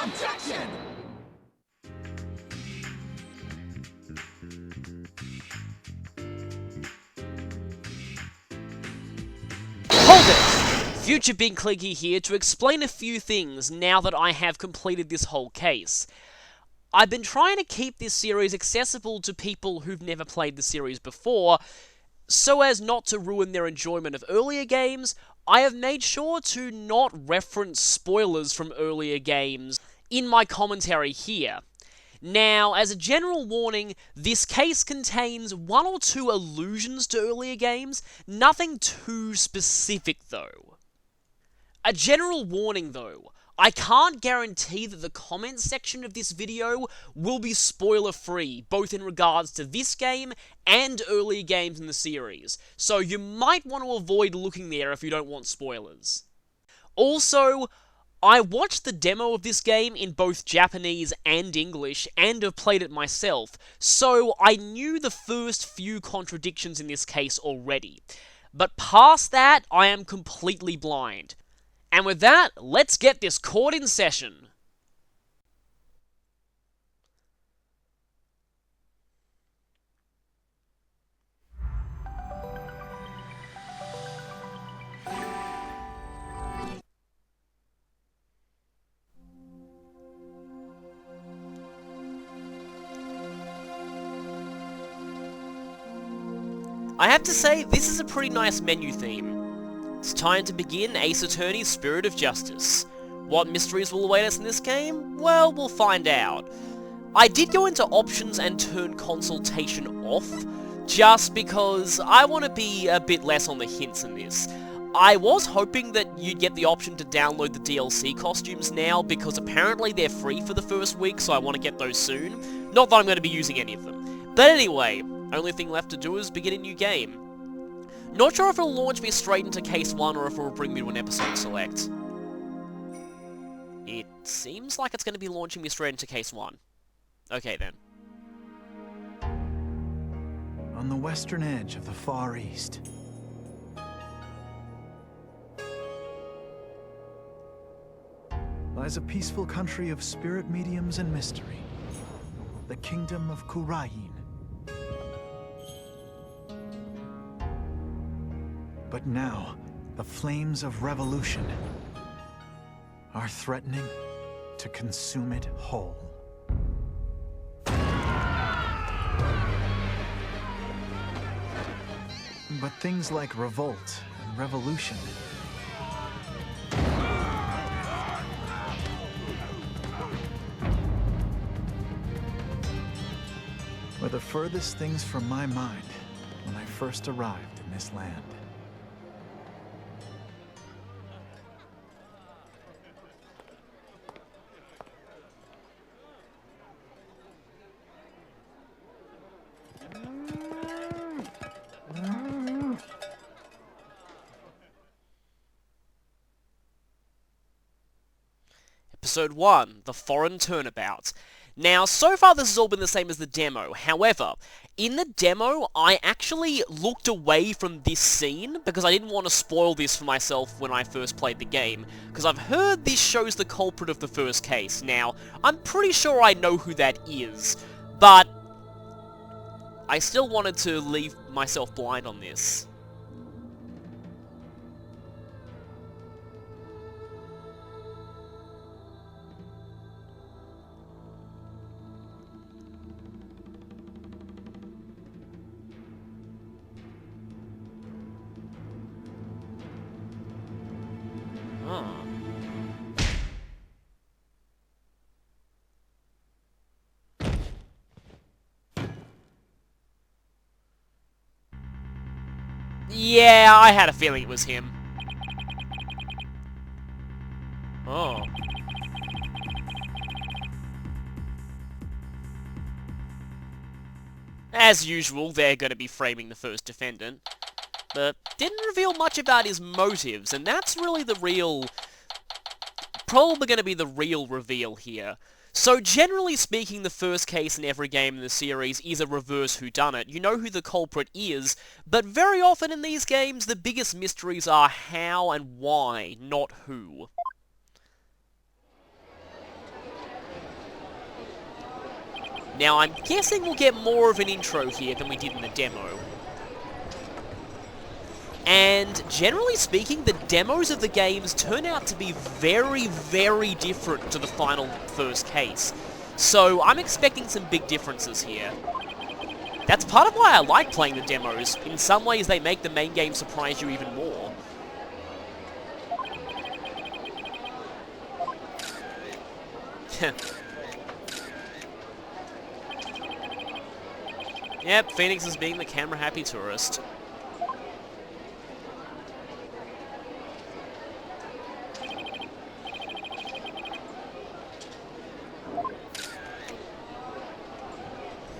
Objection! Hold it! Future Big Clicky here to explain a few things now that I have completed this whole case. I've been trying to keep this series accessible to people who've never played the series before, so as not to ruin their enjoyment of earlier games. I have made sure to not reference spoilers from earlier games in my commentary here. Now, as a general warning, this case contains one or two allusions to earlier games, nothing too specific though. A general warning though, I can't guarantee that the comments section of this video will be spoiler-free, both in regards to this game and earlier games in the series, so you might want to avoid looking there if you don't want spoilers. Also, I watched the demo of this game in both Japanese and English, and have played it myself, so I knew the first few contradictions in this case already. But past that, I am completely blind. And with that, let's get this court in session. I have to say, this is a pretty nice menu theme. It's time to begin Ace Attorney's Spirit of Justice. What mysteries will await us in this game? Well, we'll find out. I did go into options and turn consultation off, just because I want to be a bit less on the hints in this. I was hoping that you'd get the option to download the DLC costumes now, because apparently they're free for the first week, so I want to get those soon. Not that I'm going to be using any of them. But anyway, only thing left to do is begin a new game. Not sure if it'll launch me straight into Case 1 or if it'll bring me to an episode select. It seems like it's going to be launching me straight into Case 1. Okay then. On the western edge of the Far East, lies a peaceful country of spirit mediums and mystery, the kingdom of Kurain. But now, the flames of revolution are threatening to consume it whole. But things like revolt and revolution were the furthest things from my mind when I first arrived in this land. Episode 1, The Foreign Turnabout. Now, so far this has all been the same as the demo. However, in the demo, I actually looked away from this scene because I didn't want to spoil this for myself when I first played the game, because I've heard this shows the culprit of the first case. Now, I'm pretty sure I know who that is, but I still wanted to leave myself blind on this. Yeah, I had a feeling it was him. Oh. As usual, they're going to be framing the first defendant. But didn't reveal much about his motives, and that's really the real... probably going to be the real reveal here. So generally speaking, the first case in every game in the series is a reverse whodunit. You know who the culprit is, but very often in these games, the biggest mysteries are how and why, not who. Now, I'm guessing we'll get more of an intro here than we did in the demo. And generally speaking, the demos of the games turn out to be very, very different to the final first case. So I'm expecting some big differences here. That's part of why I like playing the demos. In some ways, they make the main game surprise you even more. Yep, Phoenix is being the camera-happy tourist.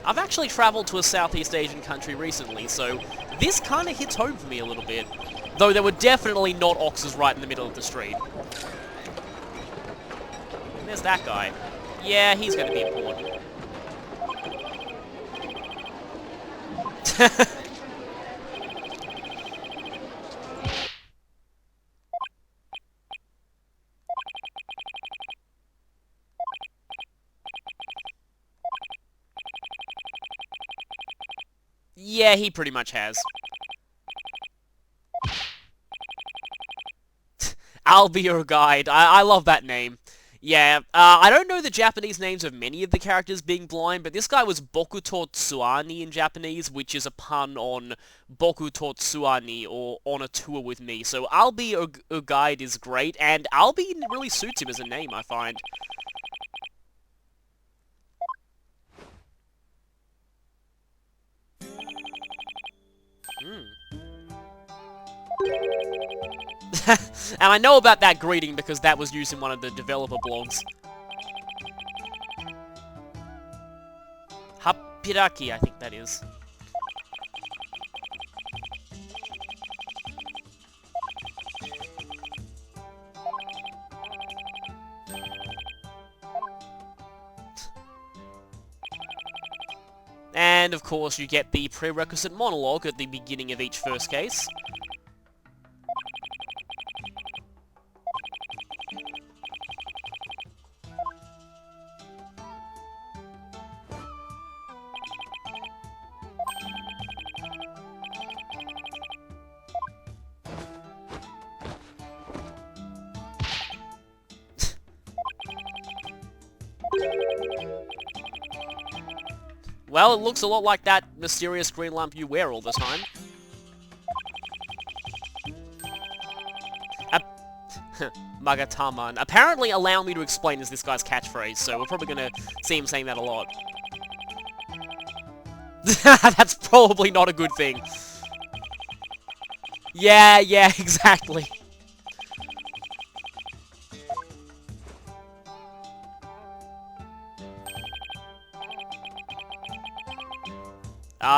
I've actually travelled to a Southeast Asian country recently, so this kind of hits home for me a little bit. Though there were definitely not oxes right in the middle of the street. And there's that guy. Yeah, he's going to be important. Yeah, he pretty much has. I'll be your guide. I love that name. Yeah, I don't know the Japanese names of many of the characters being blind, but this guy was Bokuto Tsuani in Japanese, which is a pun on Bokuto Tsuani, or on a tour with me. So I'll be your guide is great, and I'll be really suits him as a name, I find. And I know about that greeting because that was used in one of the developer blogs. Hapiraki, I think that is. And, of course, you get the prerequisite monologue at the beginning of each first case. Well, it looks a lot like that mysterious green lump you wear all the time. Magataman. Apparently, allow me to explain is this guy's catchphrase, so we're probably gonna see him saying that a lot. That's probably not a good thing. Yeah, exactly.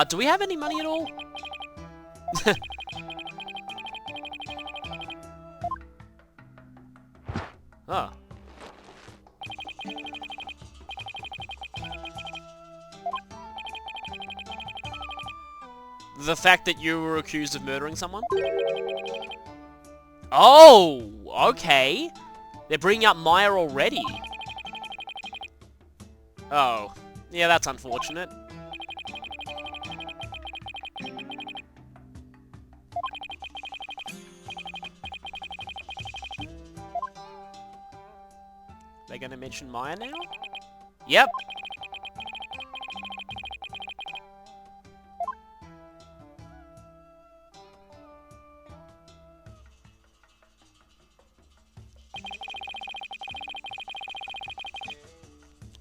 Do we have any money at all? Oh. The fact that you were accused of murdering someone? Oh, okay. They're bringing up Maya already. Oh. Yeah, that's unfortunate. They're gonna mention Maya now? Yep.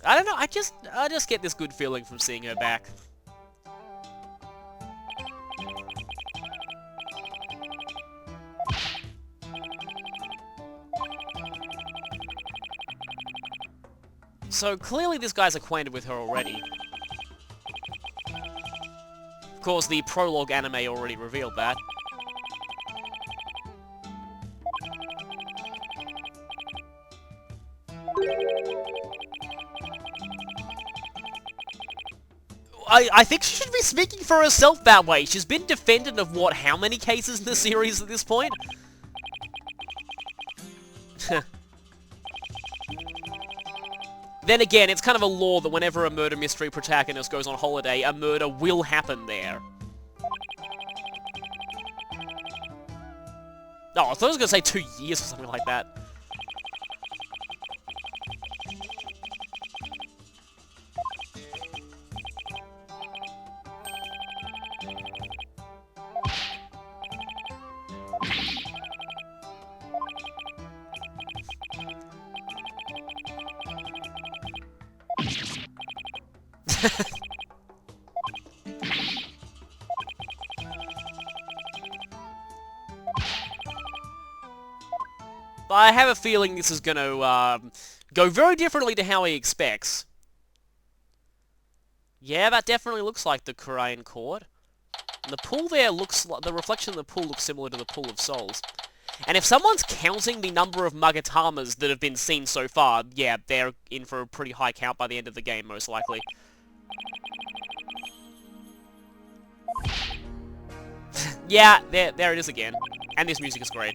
I don't know, I just get this good feeling from seeing her back. So clearly this guy's acquainted with her already. Of course, the prologue anime already revealed that. I think she should be speaking for herself that way. She's been defendant of, what, how many cases in the series at this point? Then again, it's kind of a law that whenever a murder mystery protagonist goes on holiday, a murder will happen there. Oh, I thought I was going to say 2 years or something like that. I have a feeling this is going to go very differently to how he expects. Yeah, that definitely looks like the Korean court. And the pool there looks like... the reflection of the pool looks similar to the Pool of Souls. And if someone's counting the number of Magatamas that have been seen so far, yeah, they're in for a pretty high count by the end of the game, most likely. Yeah, there it is again. And this music is great.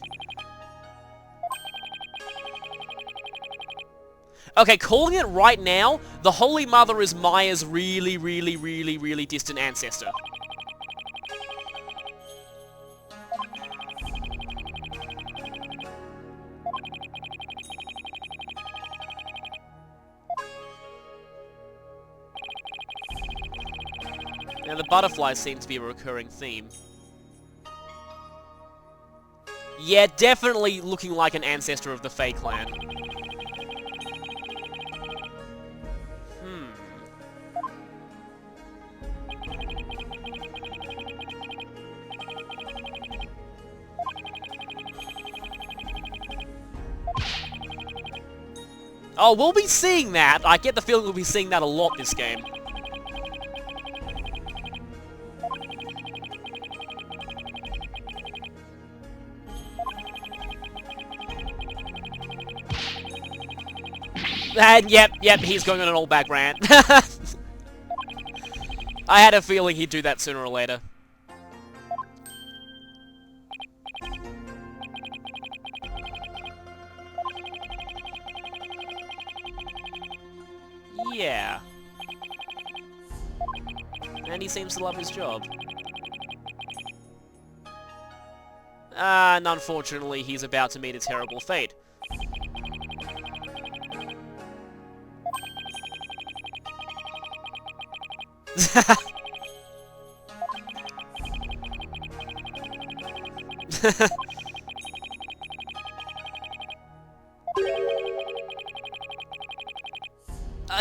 Okay, calling it right now, the Holy Mother is Maya's really, really, really, really distant ancestor. Now, the butterflies seem to be a recurring theme. Yeah, definitely looking like an ancestor of the Fae clan. Oh, we'll be seeing that. I get the feeling we'll be seeing that a lot this game. And yep, he's going on an all-back rant. I had a feeling he'd do that sooner or later. Yeah. And he seems to love his job. And unfortunately, he's about to meet a terrible fate.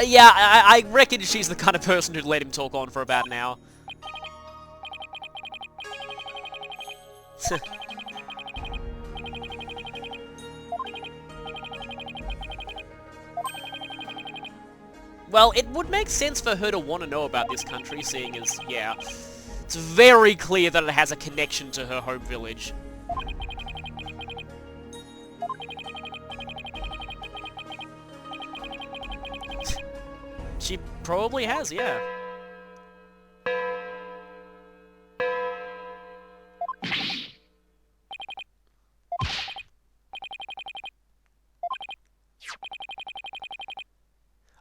Yeah, I reckon she's the kind of person who'd let him talk on for about an hour. Well, it would make sense for her to want to know about this country, seeing as, yeah, it's very clear that it has a connection to her home village. She probably has, yeah.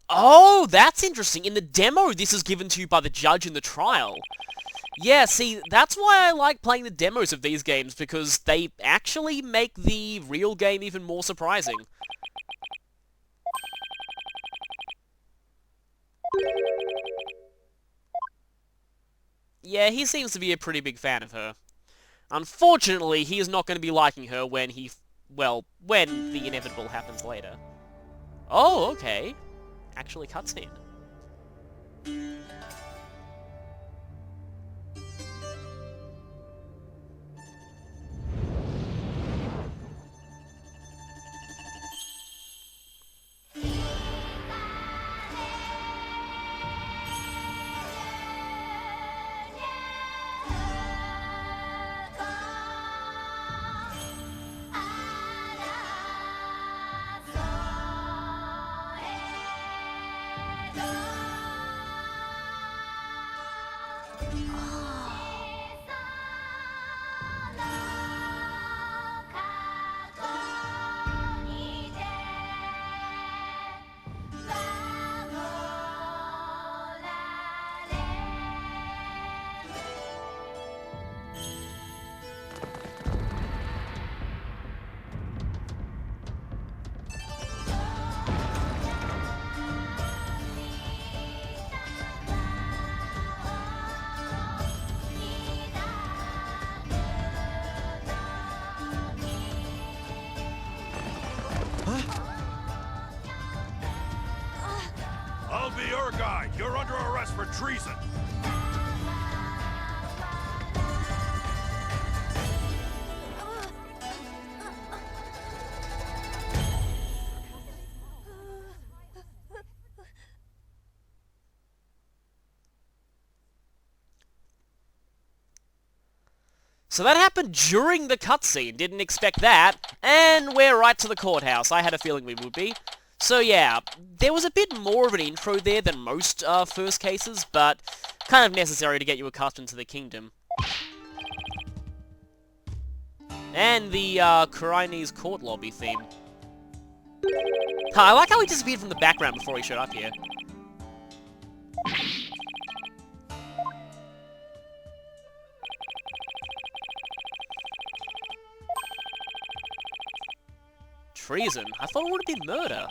Oh, that's interesting. In the demo, this is given to you by the judge in the trial. Yeah, see, that's why I like playing the demos of these games, because they actually make the real game even more surprising. Yeah, he seems to be a pretty big fan of her. Unfortunately, he is not going to be liking her when when the inevitable happens later. Oh, okay. Actually cutscene. be your guide. You're under arrest for treason. So that happened during the cutscene, didn't expect that, and we're right to the courthouse. I had a feeling we would be. So yeah, there was a bit more of an intro there than most first cases, but kind of necessary to get you accustomed to the kingdom. And the Chinese court lobby theme. I like how he disappeared from the background before he showed up here. Treason? I thought it would have been murder.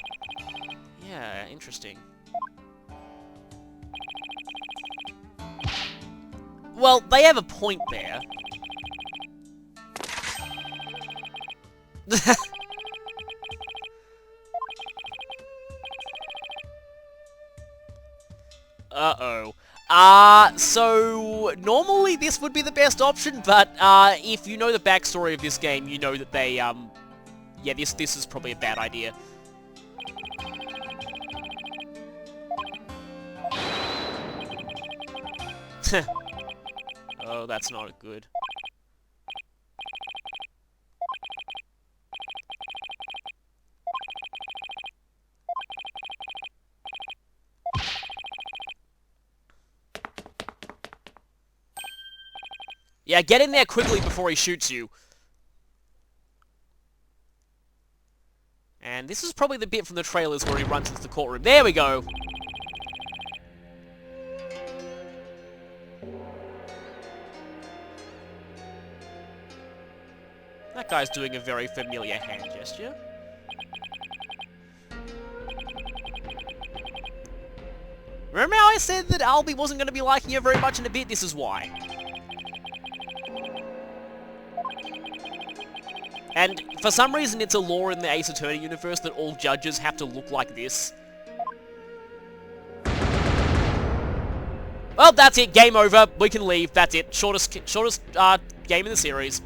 Yeah, interesting. Well, they have a point there. Uh-oh. So normally this would be the best option, but if you know the backstory of this game, you know that they yeah, this is probably a bad idea. Oh, that's not good. Yeah, get in there quickly before he shoots you. And this is probably the bit from the trailers where he runs into the courtroom. There we go! That guy's doing a very familiar hand gesture. Remember how I said that Albie wasn't going to be liking you very much in a bit? This is why. And for some reason it's a law in the Ace Attorney universe that all judges have to look like this. Well, that's it. Game over. We can leave. That's it. Shortest game in the series.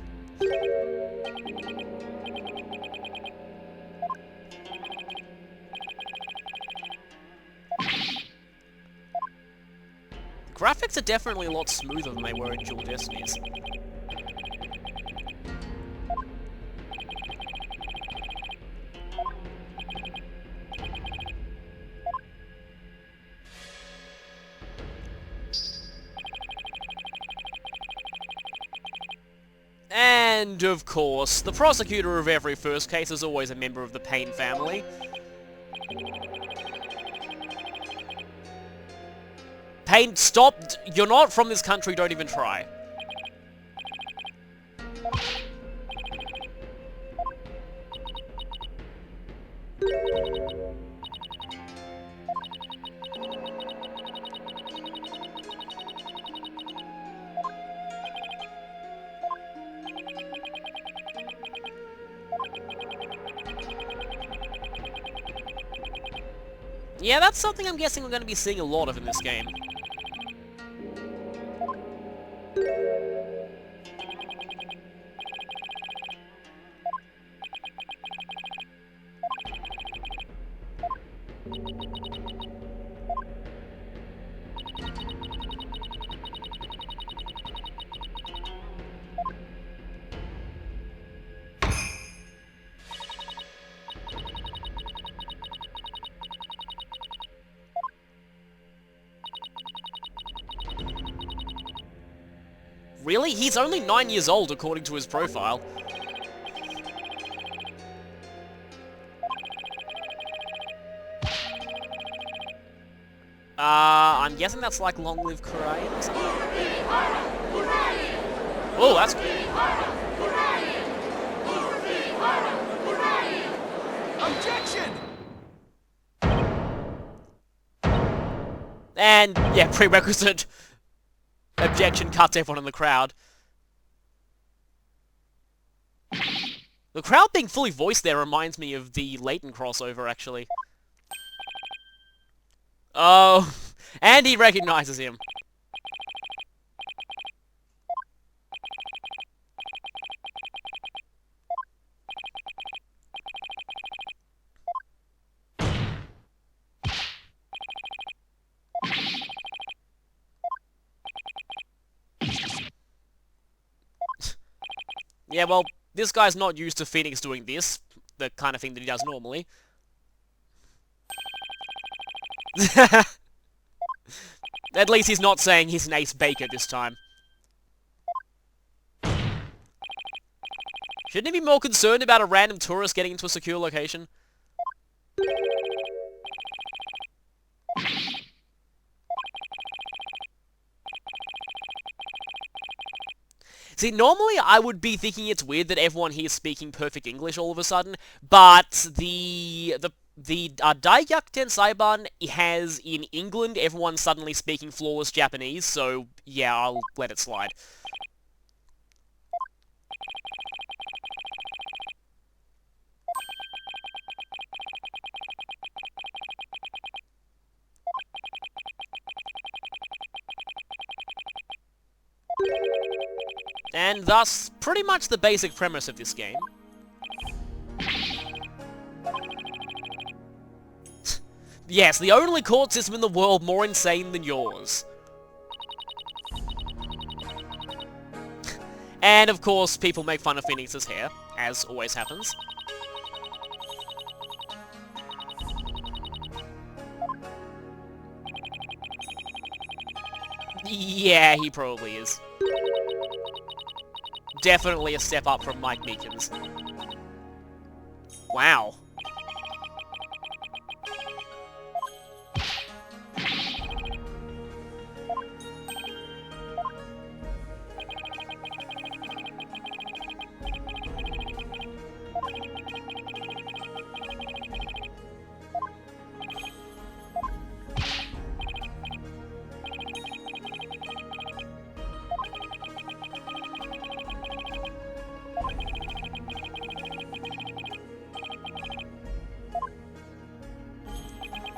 Graphics are definitely a lot smoother than they were in Dual Destinies. And, of course, the prosecutor of every first case is always a member of the Payne family. Payne, stop! You're not from this country, don't even try. Yeah, that's something I'm guessing we're going to be seeing a lot of in this game. Really? He's only 9 years old, according to his profile. I'm guessing that's like Long Live Korean or something? Oh, that's good. Objection! And, yeah, prerequisite. Objection cuts everyone in the crowd. The crowd being fully voiced there reminds me of the Leighton crossover, actually. Oh, and he recognizes him. Yeah, well, this guy's not used to Phoenix doing this, the kind of thing that he does normally. At least he's not saying he's an ace baker this time. Shouldn't he be more concerned about a random tourist getting into a secure location? See, normally I would be thinking it's weird that everyone here is speaking perfect English all of a sudden, but the Daegyakuten Saiban has in England everyone suddenly speaking flawless Japanese, so yeah, I'll let it slide. And thus, pretty much the basic premise of this game. Yes, the only court system in the world more insane than yours. And of course, people make fun of Phoenix's hair, as always happens. Yeah, he probably is. Definitely a step up from Mike Meekins. Wow.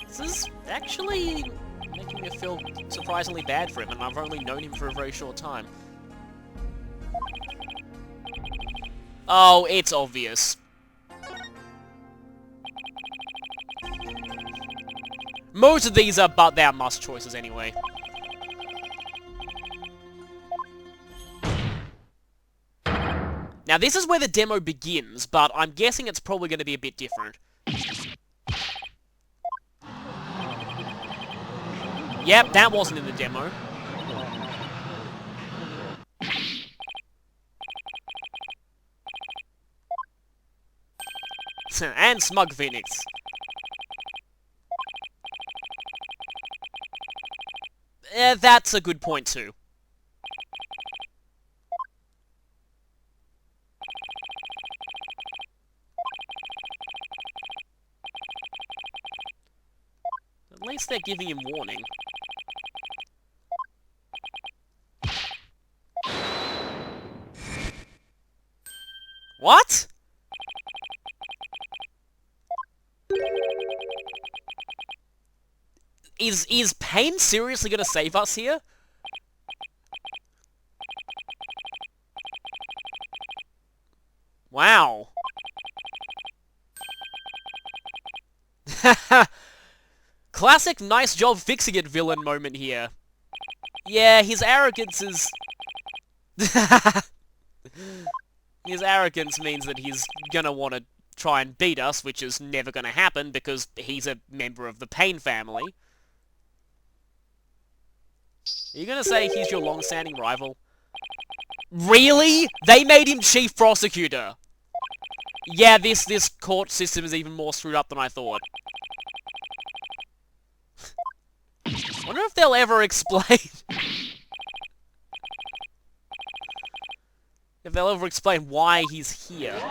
This is actually making me feel surprisingly bad for him, and I've only known him for a very short time. Oh, it's obvious. Most of these are but thou must choices anyway. Now this is where the demo begins, but I'm guessing it's probably going to be a bit different. Yep, that wasn't in the demo. And Smug Phoenix. That's a good point too. At least they're giving him warning. What? Is Pain seriously gonna save us here? Wow. Classic nice job fixing it villain moment here. Yeah, his arrogance is... His arrogance means that he's gonna want to try and beat us, which is never gonna happen because he's a member of the Pain family. Are you gonna say he's your long-standing rival? Really? They made him chief prosecutor! Yeah, this court system is even more screwed up than I thought. Wonder if they'll ever explain... if they'll ever explain why he's here. Uh-oh.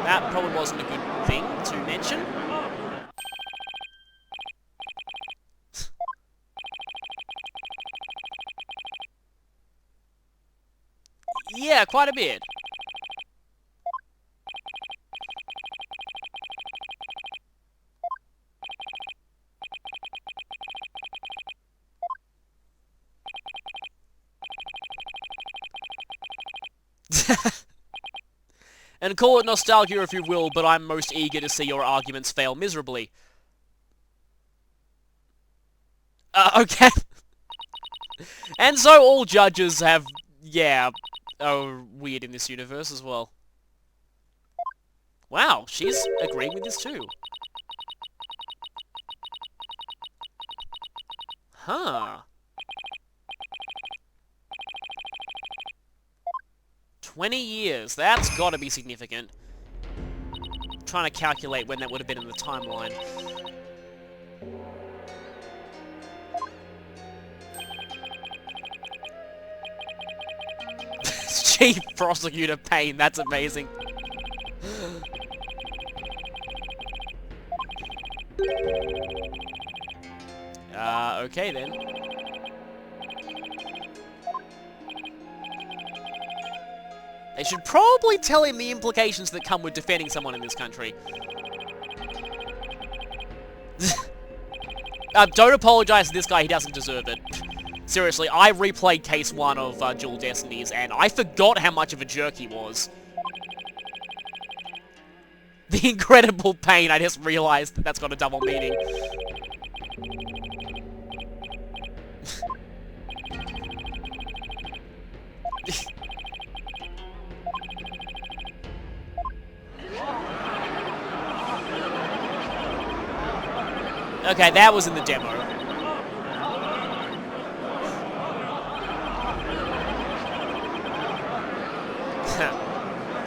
That probably wasn't a good thing to mention. Yeah, quite a bit. And call it nostalgia if you will, but I'm most eager to see your arguments fail miserably. Okay. And so all judges have, yeah, are weird in this universe as well. Wow, she's agreeing with this too. Huh. 20 years, that's gotta be significant. I'm trying to calculate when that would have been in the timeline. Chief Prosecutor Payne, that's amazing. Okay then. They should probably tell him the implications that come with defending someone in this country. Don't apologize to this guy, he doesn't deserve it. Seriously, I replayed Case 1 of Dual Destinies, and I forgot how much of a jerk he was. The incredible pain, I just realized that that's got a double meaning. Okay, that was in the demo.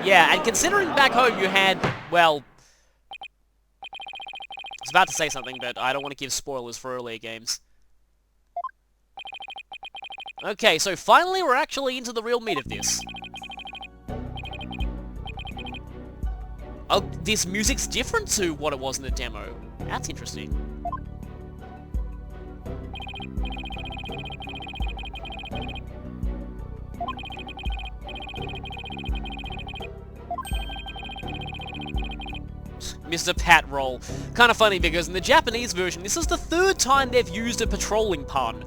Yeah, and considering back home you had, well... I was about to say something, but I don't want to give spoilers for earlier games. Okay, so finally we're actually into the real meat of this. Oh, this music's different to what it was in the demo. That's interesting. Mr. Pat Roll. Kind of funny because in the Japanese version, this is the third time they've used a patrolling pun.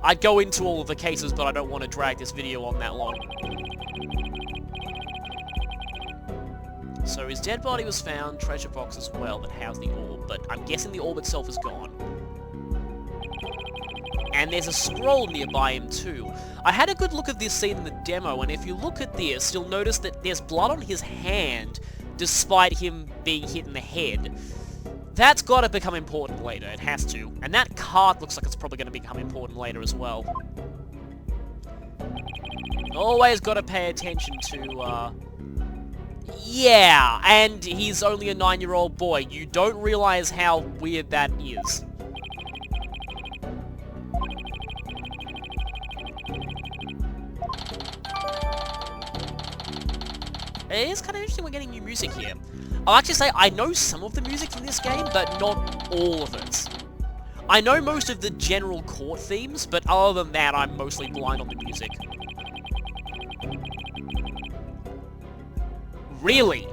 I'd go into all of the cases, but I don't want to drag this video on that long. So his dead body was found, treasure box as well that housed the orb, but I'm guessing the orb itself is gone. And there's a scroll nearby him too. I had a good look at this scene in the demo, and if you look at this, you'll notice that there's blood on his hand, despite him being hit in the head. That's gotta become important later, it has to. And that card looks like it's probably gonna become important later as well. Always gotta pay attention to, yeah, and he's only a 9-year-old boy. You don't realize how weird that is. It is kind of interesting we're getting new music here. I'll actually say I know some of the music from this game, but not all of it. I know most of the general court themes, but other than that, I'm mostly blind on the music. Really?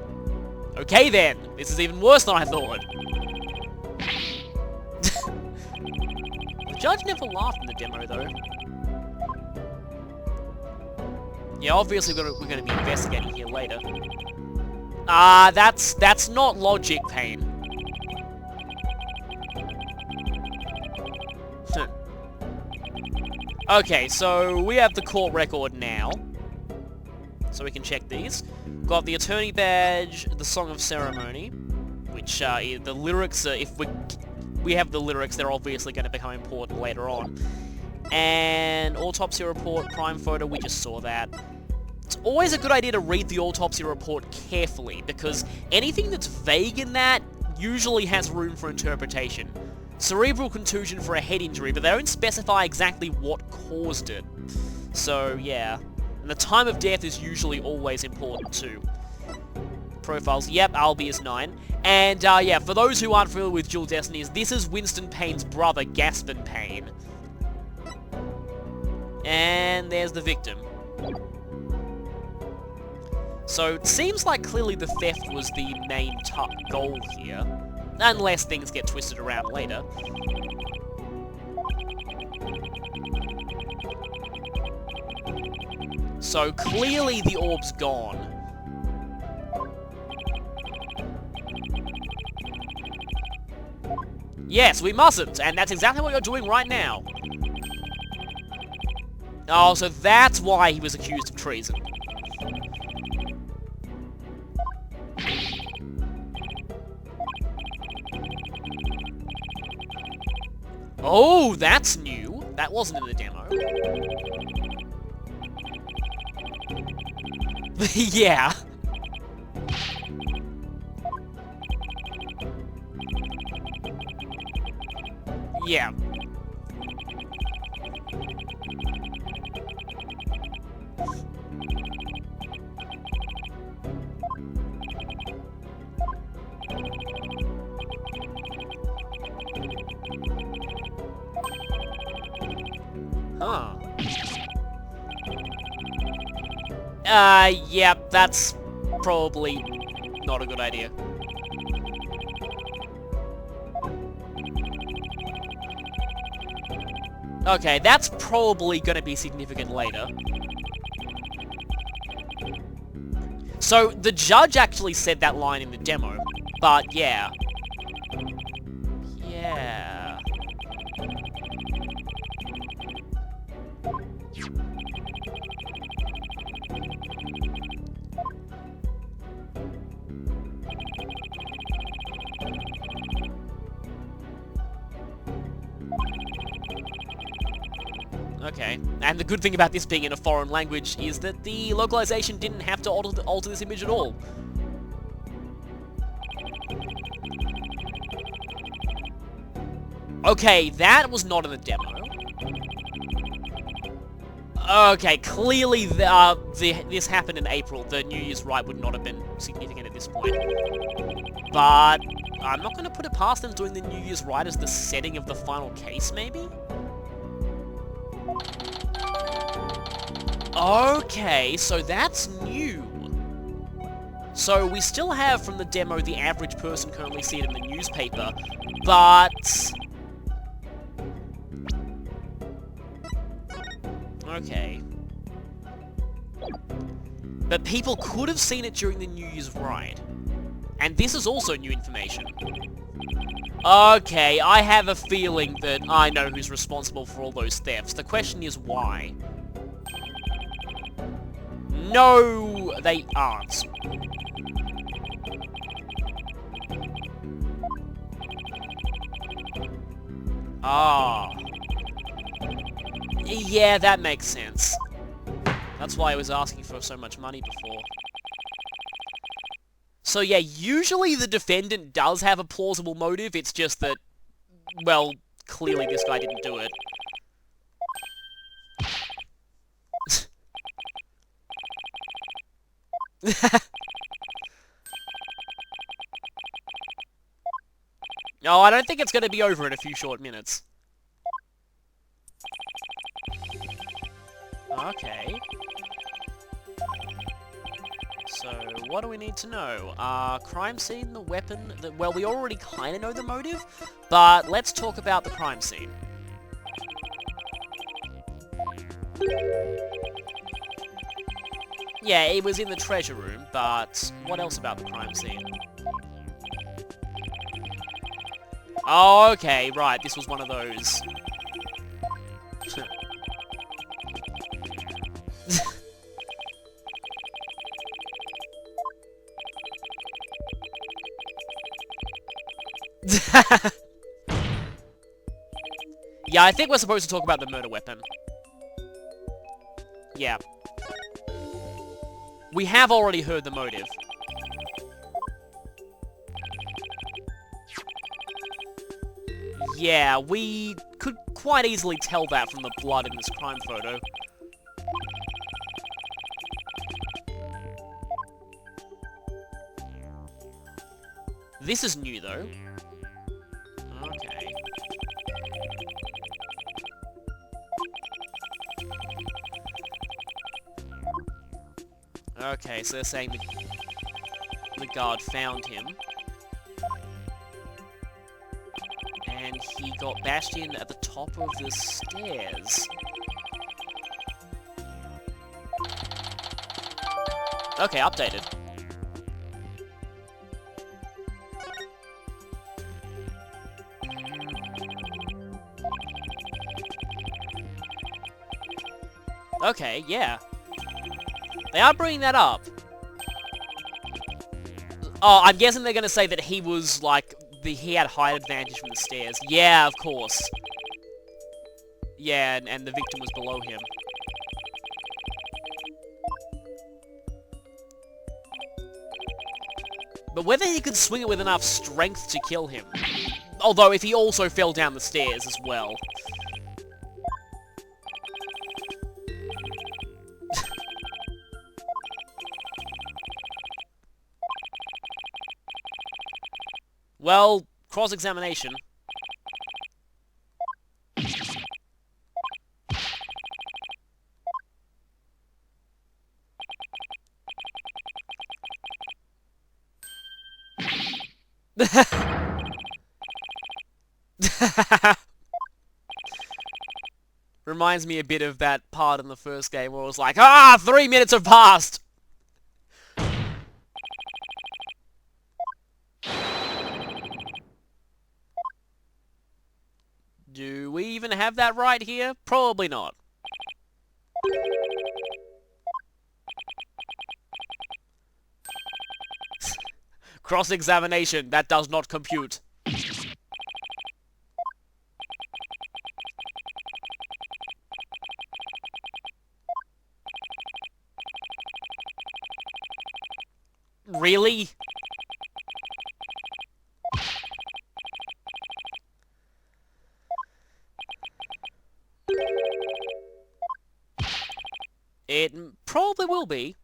Okay then, this is even worse than I thought. The judge never laughed in the demo though. Yeah, obviously we're going to be investigating here later. That's not logic, Payne. Okay, so we have the court record now. So we can check these. Got the attorney badge, the song of ceremony, which the lyrics, if we have the lyrics, they're obviously going to become important later on. And autopsy report, crime photo, we just saw that. It's always a good idea to read the autopsy report carefully, because anything that's vague in that usually has room for interpretation. Cerebral contusion for a head injury, but they don't specify exactly what caused it. So, yeah. And the time of death is usually always important too. Profiles, yep, Albie is 9. And, yeah, for those who aren't familiar with Dual Destinies, this is Winston Payne's brother, Gaspin Payne. And there's the victim. So, it seems like clearly the theft was the main goal here. Unless things get twisted around later. So clearly the orb's gone. Yes, we mustn't, and that's exactly what you're doing right now. Oh, so that's why he was accused of treason. Oh, that's new. That wasn't in the demo. Yeah. Yeah. Huh. Yep, that's probably not a good idea. Okay, that's probably gonna be significant later. So, the judge actually said that line in the demo, but yeah. Yeah. Okay, and the good thing about this being in a foreign language is that the localization didn't have to alter this image at all. Okay, that was not in the demo. Okay, clearly this happened in April. The New Year's Rite would not have been significant at this point. But I'm not going to put it past them doing the New Year's Rite as the setting of the final case, maybe? Okay, so that's new. So we still have from the demo the average person can only see it in the newspaper, but... Okay. But people could have seen it during the New Year's Rite. And this is also new information. Okay, I have a feeling that I know who's responsible for all those thefts. The question is why? No, they aren't. Ah. Yeah, that makes sense. That's why I was asking for so much money before. So yeah, usually the defendant does have a plausible motive, it's just that, well, clearly this guy didn't do it. No, I don't think it's going to be over in a few short minutes. Okay. So, what do we need to know? Crime scene, the weapon... well, we already kind of know the motive, but let's talk about the crime scene. Yeah, it was in the treasure room, but what else about the crime scene? Oh, okay, right, this was one of those. Yeah, I think we're supposed to talk about the murder weapon. Yeah. We have already heard the motive. Yeah, we could quite easily tell that from the blood in this crime photo. This is new, though. Okay. Okay, so they're saying the guard found him. And he got bashed in at the top of the stairs. Okay, updated. Okay, yeah. They are bringing that up. Oh, I'm guessing they're gonna say that he was, like, he had height advantage from the stairs. Yeah, of course. Yeah, and the victim was below him. But whether he could swing it with enough strength to kill him. Although, if he also fell down the stairs as well. Well, cross-examination. Reminds me a bit of that part in the first game where it was like, 3 minutes have passed! Do we even have that right here? Probably not. Cross-examination, that does not compute. Really? It probably will be.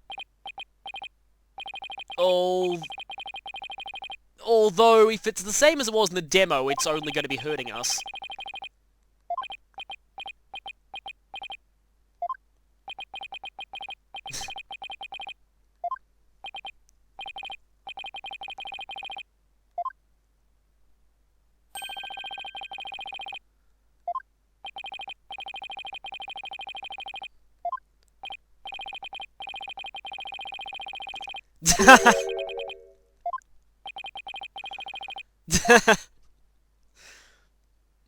Although, if it's the same as it was in the demo, it's only going to be hurting us.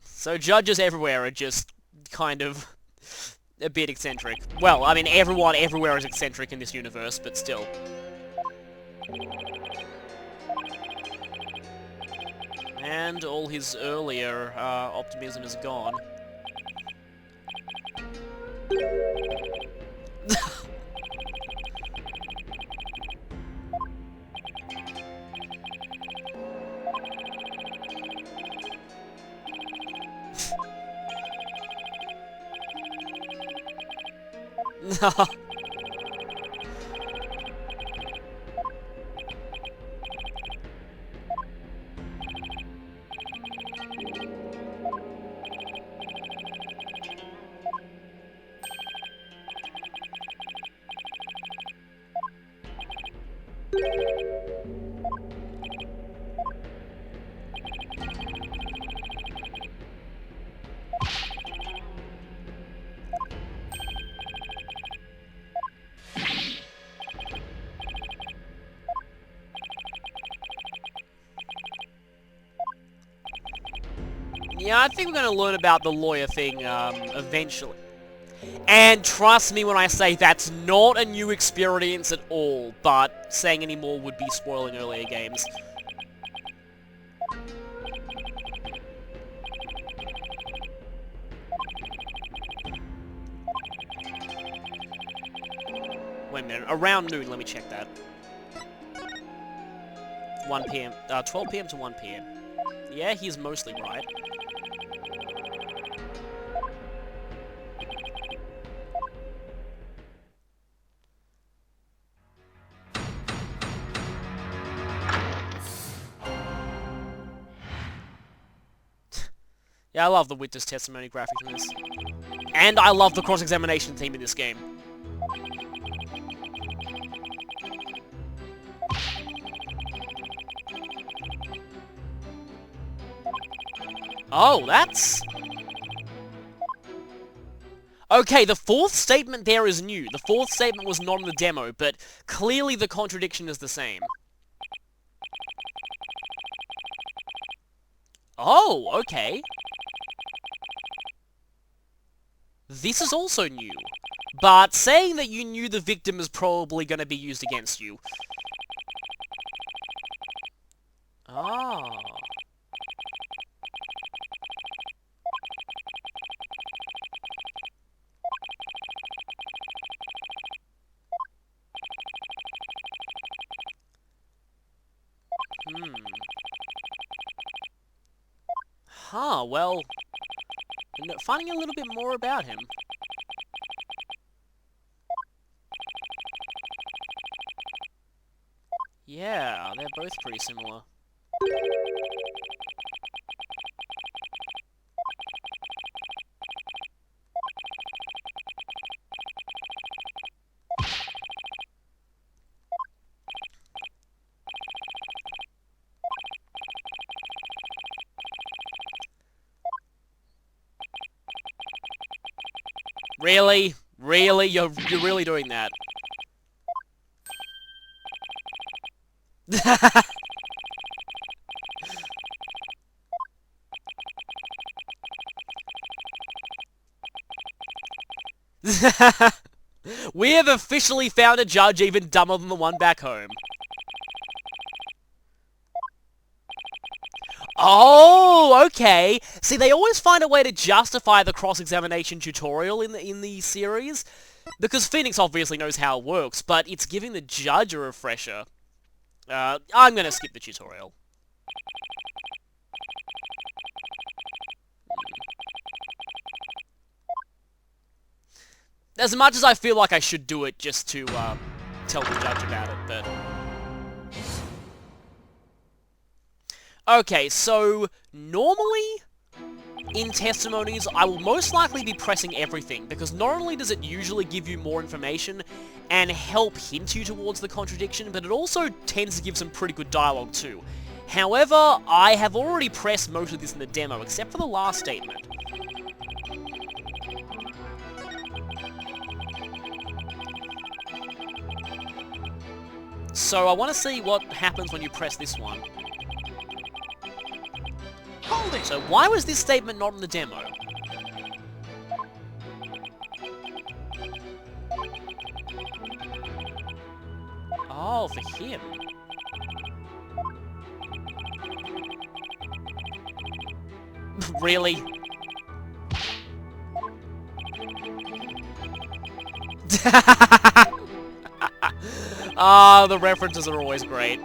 So judges everywhere are just kind of a bit eccentric. Well, I mean, everyone everywhere is eccentric in this universe, but still. And all his earlier optimism is gone. No. Yeah, I think we're going to learn about the lawyer thing, eventually. And trust me when I say that's not a new experience at all, but saying any more would be spoiling earlier games. Wait a minute, around noon, let me check that. 1 PM, 12 PM to 1 PM. Yeah, he's mostly right. Yeah, I love the witness testimony graphics in this. And I love the cross-examination theme in this game. Oh, that's... Okay, the fourth statement there is new. The fourth statement was not in the demo, but clearly the contradiction is the same. Oh, okay. This is also new. But saying that you knew the victim is probably going to be used against you. Oh. Huh, well, finding a little bit more about him. Yeah, they're both pretty similar. Really? Really? You're really doing that? We have officially found a judge even dumber than the one back home. Oh, okay. See, they always find a way to justify the cross-examination tutorial in the series, because Phoenix obviously knows how it works, but it's giving the judge a refresher. I'm gonna skip the tutorial. As much as I feel like I should do it just to, tell the judge about it, but... Okay, so, normally, in testimonies, I will most likely be pressing everything, because not only does it usually give you more information and help hint you towards the contradiction, but it also tends to give some pretty good dialogue too. However, I have already pressed most of this in the demo, except for the last statement. So I want to see what happens when you press this one. Hold it! So why was this statement not in the demo? Oh, for him. Really? Ah, the references are always great.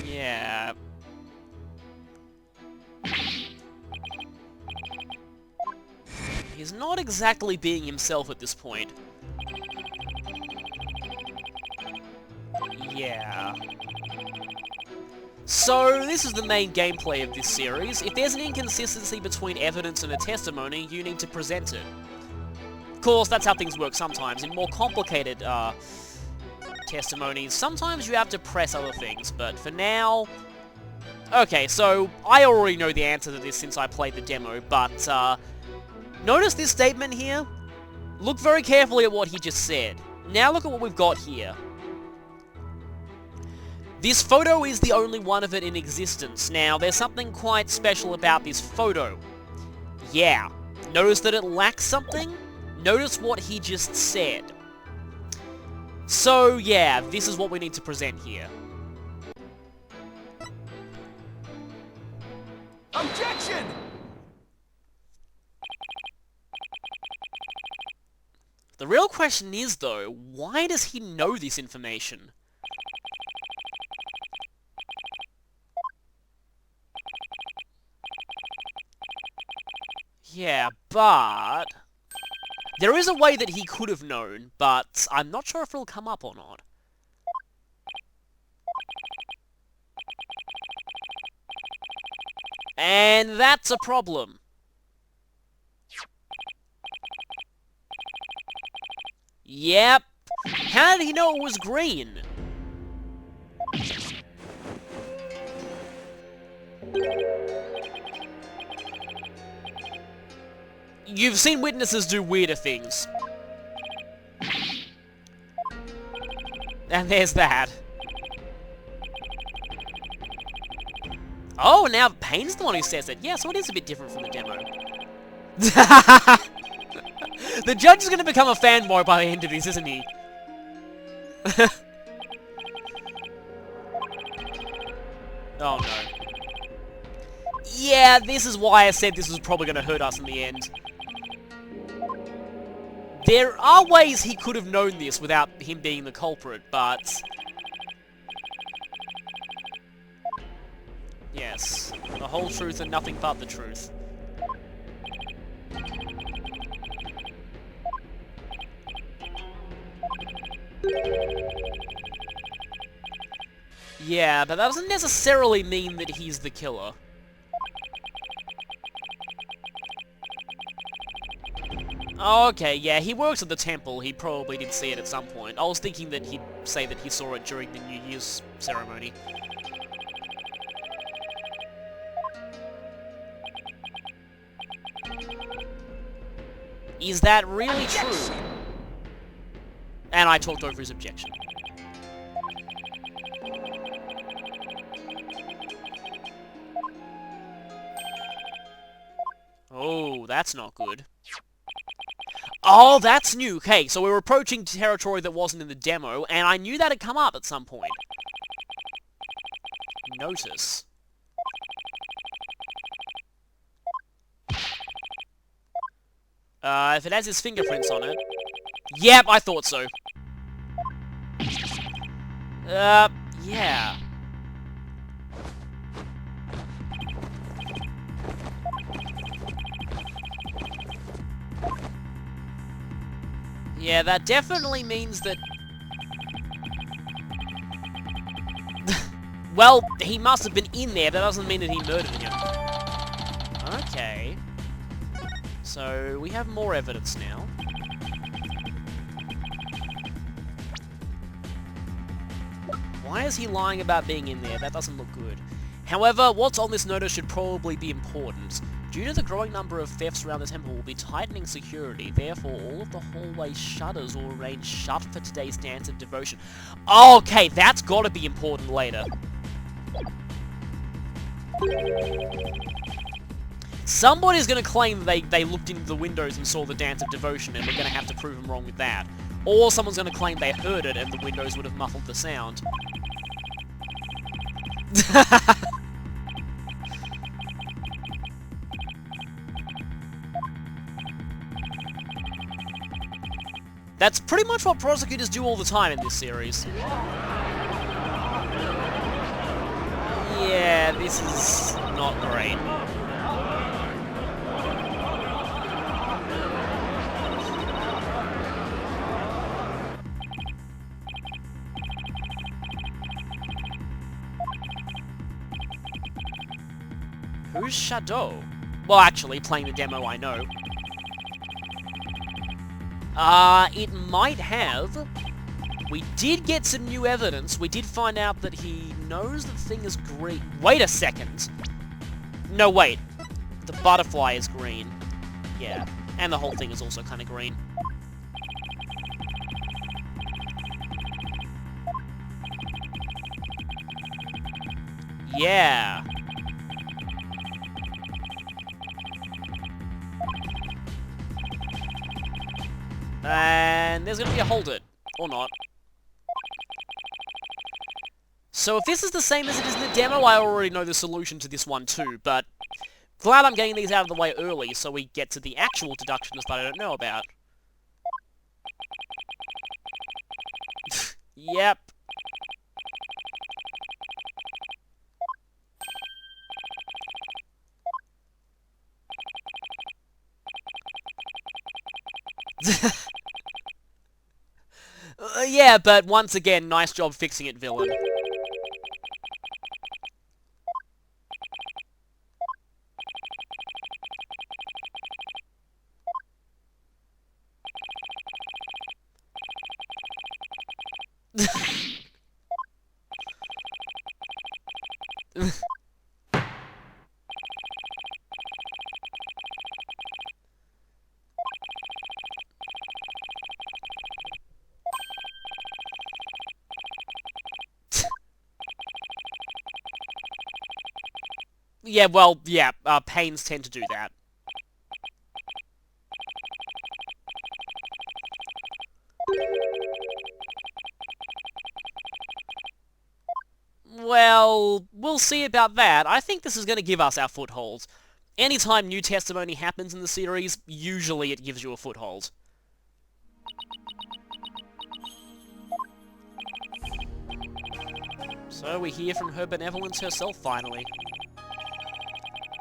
Yeah. He's not exactly being himself at this point. Yeah. So, this is the main gameplay of this series. If there's an inconsistency between evidence and a testimony, you need to present it. Of course, that's how things work sometimes. In more complicated, testimonies, sometimes you have to press other things, but for now... Okay, so, I already know the answer to this since I played the demo, but, notice this statement here? Look very carefully at what he just said. Now look at what we've got here. This photo is the only one of it in existence. Now, there's something quite special about this photo. Yeah. Notice that it lacks something? Notice what he just said. So, yeah, this is what we need to present here. Objection! The real question is, though, why does he know this information? Yeah, but... there is a way that he could have known, but I'm not sure if it'll come up or not. And that's a problem. Yep. How did he know it was green? You've seen witnesses do weirder things. And there's that. Oh, now Payne's the one who says it. Yeah, so it is a bit different from the demo. The judge is going to become a fanboy by the end of this, isn't he? Oh no. Yeah, this is why I said this was probably going to hurt us in the end. There are ways he could have known this without him being the culprit, but... Yes, the whole truth and nothing but the truth. Yeah, but that doesn't necessarily mean that he's the killer. Okay, yeah, he works at the temple. He probably did see it at some point. I was thinking that he'd say that he saw it during the New Year's ceremony. Is that really true? And I talked over his objection. Oh, that's not good. Oh, that's new. Okay, so we're approaching territory that wasn't in the demo, and I knew that had come up at some point. Notice. If it has his fingerprints on it... Yep, I thought so. Yeah. Yeah, that definitely means that... Well, he must have been in there. That doesn't mean that he murdered him. Okay. So, we have more evidence now. Why is he lying about being in there? That doesn't look good. However, what's on this notice should probably be important. Due to the growing number of thefts around the temple, we'll be tightening security. Therefore, all of the hallway shutters will remain shut for today's dance of devotion. Okay, that's gotta be important later. Somebody's gonna claim they looked into the windows and saw the dance of devotion, and we're gonna have to prove them wrong with that. Or someone's gonna claim they heard it and the windows would have muffled the sound. That's pretty much what prosecutors do all the time in this series. Yeah, this is not great. Who's Shadow? Well, actually, playing the demo, I know. It might have. We did get some new evidence. We did find out that he knows the thing is green. Wait a second. No, wait. The butterfly is green. Yeah. And the whole thing is also kind of green. Yeah. And there's gonna be a hold it. Or not. So if this is the same as it is in the demo, I already know the solution to this one too, but glad I'm getting these out of the way early so we get to the actual deductions that I don't know about. Yep. Yeah, but once again, nice job fixing it, villain. Yeah, well, yeah, pains tend to do that. Well, we'll see about that. I think this is going to give us our foothold. Anytime new testimony happens in the series, usually it gives you a foothold. So we hear from her benevolence herself, finally.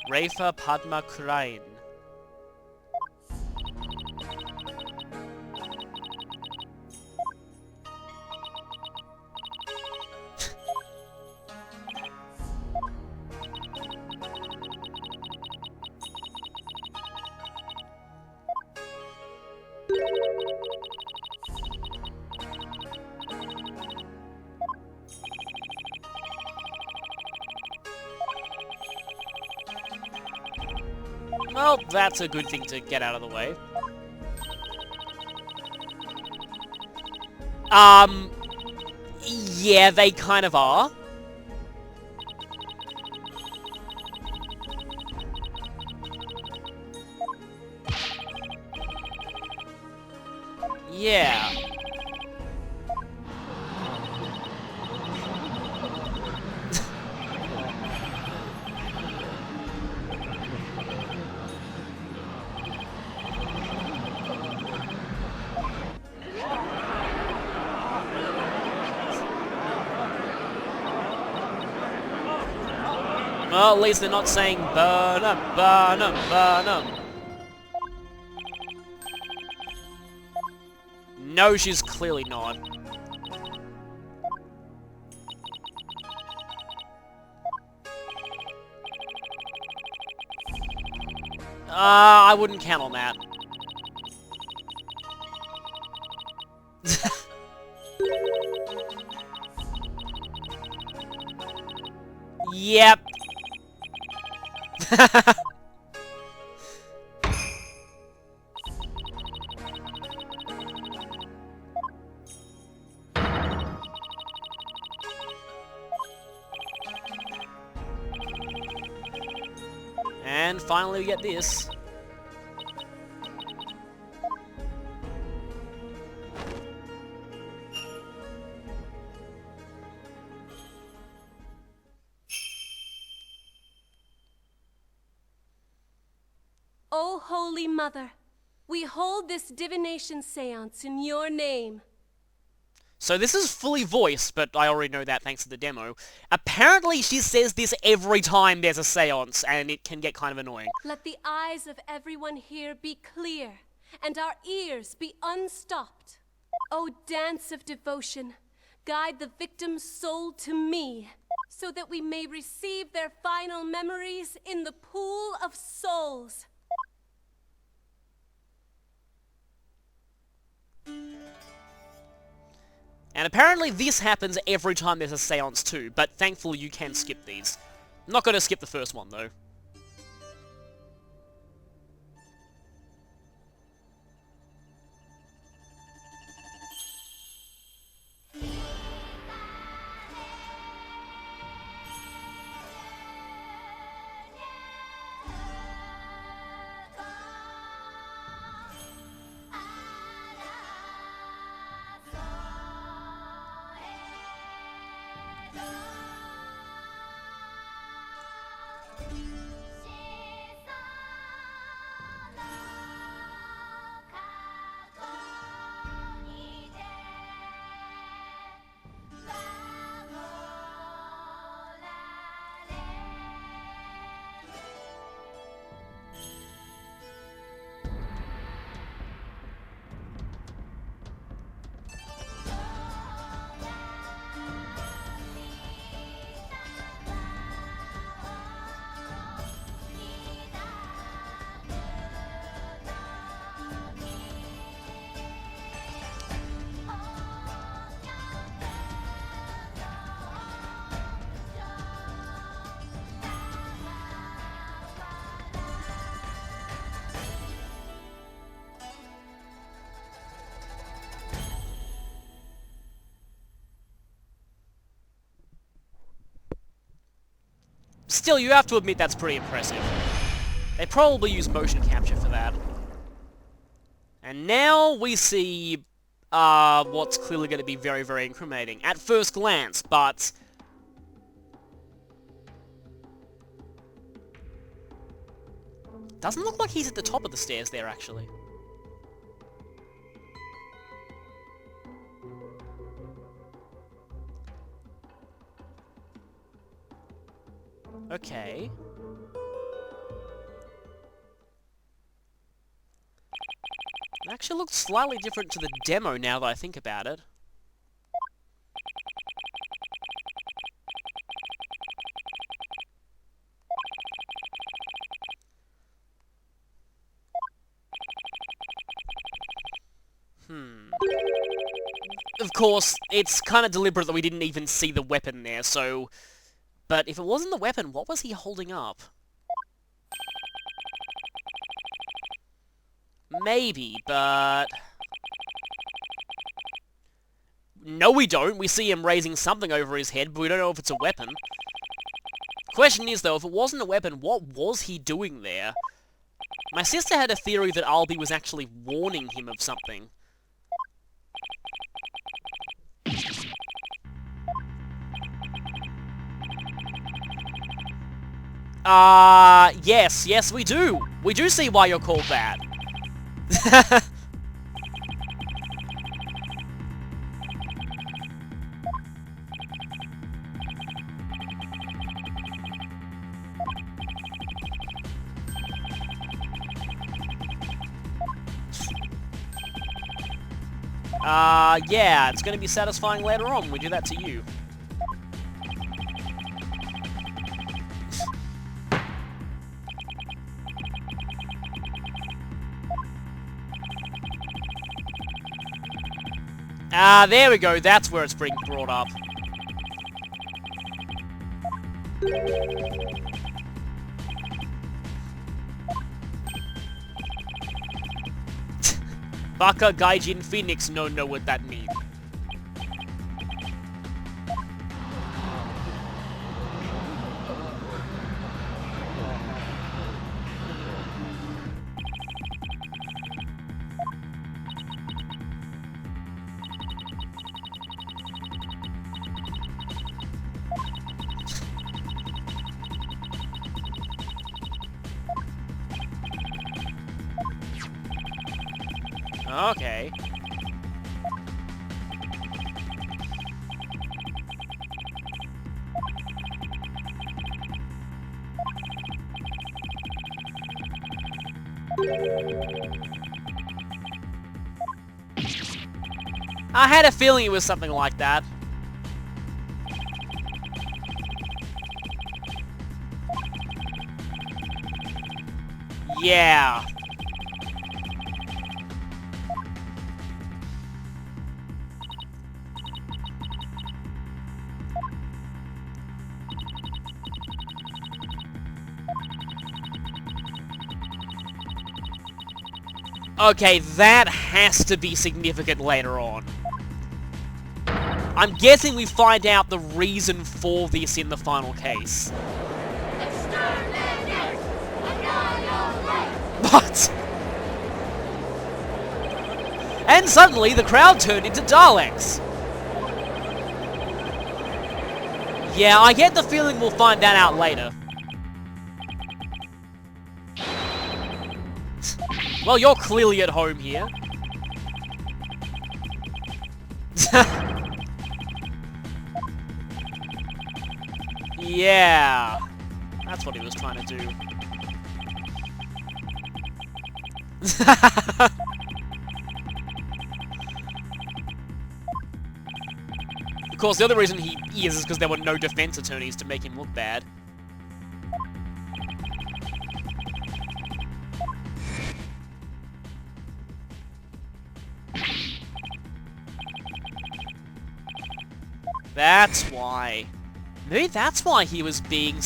Rafa Padma Krain. Well, that's a good thing to get out of the way. Yeah, they kind of are. Yeah. Well, at least they're not saying burn 'em, burn 'em, burn 'em. No, she's clearly not. I wouldn't count on that. Yep. And finally we get this. O Holy Mother, we hold this divination seance in your name. So this is fully voiced, but I already know that thanks to the demo. Apparently she says this every time there's a seance, and it can get kind of annoying. Let the eyes of everyone here be clear, and our ears be unstopped. O dance of devotion, guide the victim's soul to me, so that we may receive their final memories in the pool of souls. And apparently this happens every time there's a seance too, but thankfully you can skip these. I'm not going to skip the first one though. Still, you have to admit that's pretty impressive. They probably use motion capture for that. And now we see what's clearly going to be very, very incriminating at first glance, but doesn't look like he's at the top of the stairs there, actually. Okay. It actually looks slightly different to the demo now that I think about it. Of course, it's kind of deliberate that we didn't even see the weapon there, so... But if it wasn't the weapon, what was he holding up? Maybe, but... No, we don't. We see him raising something over his head, but we don't know if it's a weapon. Question is, though, if it wasn't a weapon, what was he doing there? My sister had a theory that Albie was actually warning him of something. Yes, we do. We do see why you're called that. Yeah, it's gonna be satisfying later on when we do that to you. There we go, that's where it's being brought up. Baka Gaijin Phoenix no know what that means. Okay. I had a feeling it was something like that. Yeah. Okay, that has to be significant later on. I'm guessing we find out the reason for this in the final case. What? And suddenly the crowd turned into Daleks. Yeah, I get the feeling we'll find that out later. Well, you're clearly at home here. Yeah. That's what he was trying to do. Of course, the other reason he is because there were no defense attorneys to make him look bad. That's why. Maybe that's why he was being...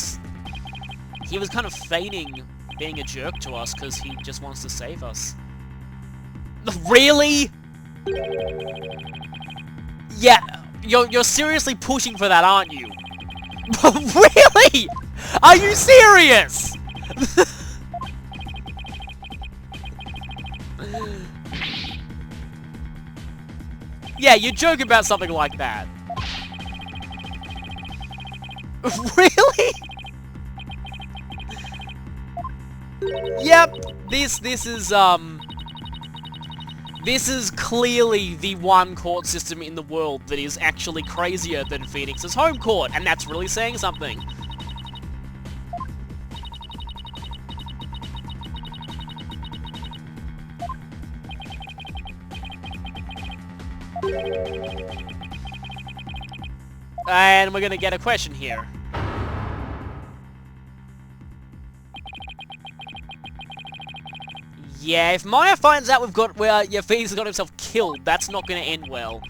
He was kind of feigning being a jerk to us, because he just wants to save us. Really? Yeah, you're seriously pushing for that, aren't you? Really? Are you serious? Yeah, you joke about something like that. Really? Yep, this is clearly the one court system in the world that is actually crazier than Phoenix's home court, and that's really saying something. And we're gonna get a question here. Yeah, if Maya finds out Phoenix got himself killed, that's not gonna end well.